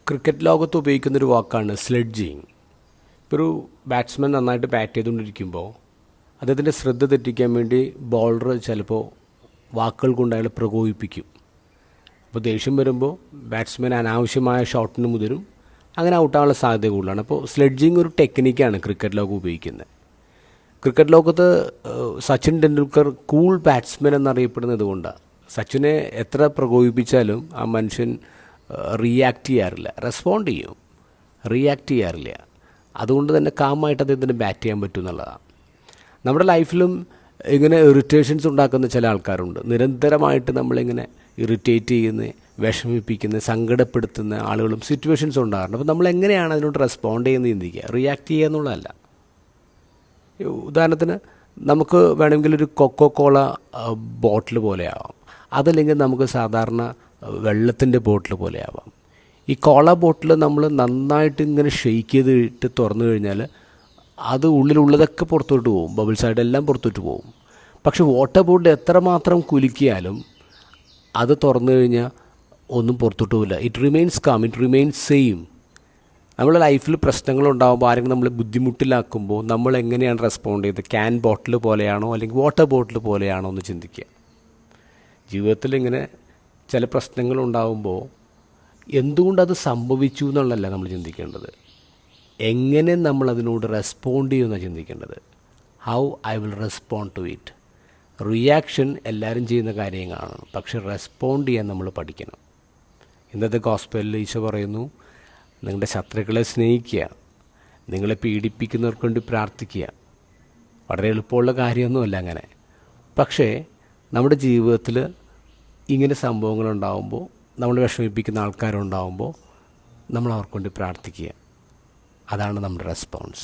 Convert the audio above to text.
Cricket ലോകത്ത് ഉപയോഗിക്കുന്നൊരു വാക്കാണ് sledging. ഇപ്പോൾ ഒരു ബാറ്റ്സ്മാൻ നന്നായിട്ട് ബാറ്റ് ചെയ്തുകൊണ്ടിരിക്കുമ്പോൾ അദ്ദേഹത്തിൻ്റെ ശ്രദ്ധ തെറ്റിക്കാൻ വേണ്ടി ബോളർ ചിലപ്പോൾ വാക്കുകൾ കൊണ്ട് അയാൾ പ്രകോപിപ്പിക്കും. അപ്പോൾ ദേഷ്യം വരുമ്പോൾ ബാറ്റ്സ്മാൻ അനാവശ്യമായ ഷോട്ടിന് മുതിരും, അങ്ങനെ ഔട്ടാകാനുള്ള സാധ്യത കൂടുതലാണ്. അപ്പോൾ സ്ലെഡ്ജിങ് ഒരു ടെക്നിക്കാണ് ക്രിക്കറ്റ് ലോകം ഉപയോഗിക്കുന്നത്. ക്രിക്കറ്റ് ലോകത്ത് സച്ചിൻ ടെണ്ടുൽക്കർ കൂൾ ബാറ്റ്സ്മാൻ എന്നറിയപ്പെടുന്നത് കൊണ്ടാണ്. സച്ചിനെ എത്ര പ്രകോപിപ്പിച്ചാലും ആ മനുഷ്യൻ റിയാക്ട് ചെയ്യാറില്ല, റെസ്പോണ്ട് ചെയ്യും, റിയാക്ട് ചെയ്യാറില്ല. അതുകൊണ്ട് തന്നെ കാമായിട്ട് അദ്ദേഹത്തിന് ബാറ്റ് ചെയ്യാൻ പറ്റും എന്നുള്ളതാണ്. നമ്മുടെ ലൈഫിലും ഇങ്ങനെ ഇറിറ്റേഷൻസ് ഉണ്ടാക്കുന്ന ചില ആൾക്കാരുണ്ട്. നിരന്തരമായിട്ട് നമ്മളിങ്ങനെ ഇറിറ്റേറ്റ് ചെയ്യുന്ന, വിഷമിപ്പിക്കുന്ന, സങ്കടപ്പെടുത്തുന്ന ആളുകളും സിറ്റുവേഷൻസ് ഉണ്ടാകാറുണ്ട്. അപ്പോൾ നമ്മൾ എങ്ങനെയാണ് അതിനോട് റെസ്പോണ്ട് ചെയ്യുന്നത് ചിന്തിക്കുക, റിയാക്ട് ചെയ്യുക എന്നുള്ളതല്ല. ഉദാഹരണത്തിന് നമുക്ക് വേണമെങ്കിൽ ഒരു കൊക്കോ കോള ബോട്ടിൽ പോലെ ആവാം, അതല്ലെങ്കിൽ നമുക്ക് സാധാരണ വെള്ളത്തിൻ്റെ ബോട്ടിൽ പോലെ ആവാം. ഈ കോള ബോട്ടിൽ നമ്മൾ നന്നായിട്ട് ഇങ്ങനെ ഷെയ്ക്ക് ചെയ്തിട്ട് തുറന്നു കഴിഞ്ഞാൽ അത് ഉള്ളിലുള്ളതൊക്കെ പുറത്തോട്ട് പോകും, ബബിൾസായിട്ട് എല്ലാം പുറത്തോട്ട് പോകും. പക്ഷെ വാട്ടർ ബോട്ടിൽ എത്രമാത്രം കുലുക്കിയാലും അത് തുറന്നു കഴിഞ്ഞാൽ ഒന്നും പുറത്തോട്ട് പോകില്ല. It remains calm, it remains same. നമ്മുടെ ലൈഫിൽ പ്രശ്നങ്ങളുണ്ടാകുമ്പോൾ, ആരെങ്കിലും നമ്മൾ ബുദ്ധിമുട്ടിലാക്കുമ്പോൾ നമ്മൾ എങ്ങനെയാണ് റെസ്പോണ്ട് ചെയ്തത്? ക്യാൻ ബോട്ടിൽ പോലെയാണോ അല്ലെങ്കിൽ വാട്ടർ ബോട്ടിൽ പോലെയാണോ എന്ന് ചിന്തിക്കുക. ജീവിതത്തിൽ ഇങ്ങനെ ചില പ്രശ്നങ്ങളുണ്ടാകുമ്പോൾ എന്തുകൊണ്ടത് സംഭവിച്ചു എന്നുള്ളതല്ല നമ്മൾ ചിന്തിക്കേണ്ടത്, എങ്ങനെ നമ്മളതിനോട് റെസ്പോണ്ട് ചെയ്യുമെന്നാണ് ചിന്തിക്കേണ്ടത്. How I will respond to it. Reaction എല്ലാവരും ചെയ്യുന്ന കാര്യങ്ങളാണ്, പക്ഷെ റെസ്പോണ്ട് ചെയ്യാൻ നമ്മൾ പഠിക്കണം. ഇന്നത്തെ ഗോസ്പലിൽ ഈശോ പറയുന്നു, നിങ്ങളുടെ ശത്രുക്കളെ സ്നേഹിക്കുക, നിങ്ങളെ പീഡിപ്പിക്കുന്നവർക്ക് വേണ്ടി പ്രാർത്ഥിക്കുക. വളരെ എളുപ്പമുള്ള കാര്യമൊന്നുമല്ല അങ്ങനെ. പക്ഷേ നമ്മുടെ ജീവിതത്തിൽ ഇങ്ങനെ സംഭവങ്ങളുണ്ടാകുമ്പോൾ, നമ്മൾ വിഷമിപ്പിക്കുന്ന ആൾക്കാരുണ്ടാകുമ്പോൾ നമ്മൾ അവർക്ക് വേണ്ടി പ്രാർത്ഥിക്കുക. അതാണ് നമ്മുടെ റെസ്പോൺസ്.